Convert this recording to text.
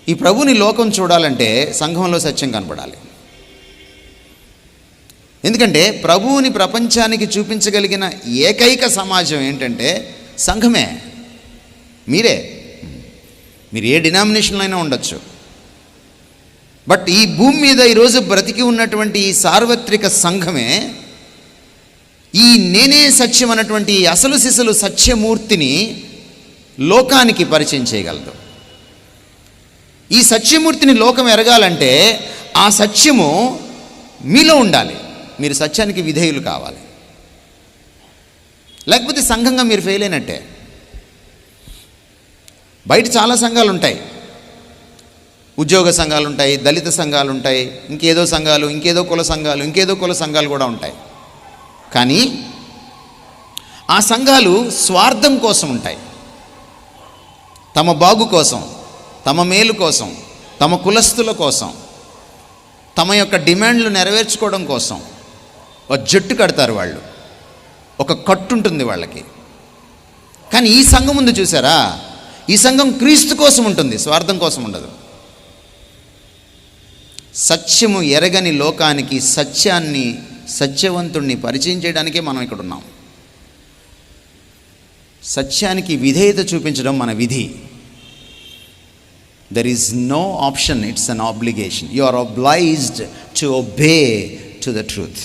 ఈ ప్రభుని లోకం చూడాలంటే సంఘంలో సత్యం కనపడాలి. ఎందుకంటే ప్రభువుని ప్రపంచానికి చూపించగలిగిన ఏకైక సమాజం ఏంటంటే సంఘమే. మీరు ఏ డినామినేషన్లో అయినా ఉండొచ్చు, బట్ ఈ భూమి మీద ఈరోజు బ్రతికి ఉన్నటువంటి ఈ సార్వత్రిక సంఘమే ఈ నేనే సత్యం అన్నటువంటి అసలు సిసలు సత్యమూర్తిని లోకానికి పరిచయం చేయగలదు. ఈ సత్యమూర్తిని లోకం ఎరగాలంటే ఆ సత్యము మీలో ఉండాలి. మీరు సత్యానికి విధేయులు కావాలి, లేకపోతే సంఘంగా మీరు ఫెయిల్ అయినట్టే. బయట చాలా సంఘాలు ఉంటాయి, ఉద్యోగ సంఘాలు ఉంటాయి, దళిత సంఘాలు ఉంటాయి, ఇంకేదో కుల సంఘాలు కూడా ఉంటాయి. కానీ ఆ సంఘాలు స్వార్థం కోసం ఉంటాయి. తమ బాగు కోసం, తమ మేలు కోసం, తమ కులస్తుల కోసం, తమ యొక్క డిమాండ్లు నెరవేర్చుకోవడం కోసం ఒక జట్టు కడతారు. వాళ్ళు ఒక కట్టు ఉంటుంది వాళ్ళకి. కానీ ఈ సంఘం ముందు చూసారా, ఈ సంఘం క్రీస్తు కోసం ఉంటుంది, స్వార్థం కోసం ఉండదు. సత్యము ఎరగని లోకానికి సత్యవంతుణ్ణి పరిచయం చేయడానికే మనం ఇక్కడ ఉన్నాం. సత్యానికి విధేయత చూపించడం మన విధి. There is no option, it's an obligation. You are obliged to obey to the truth.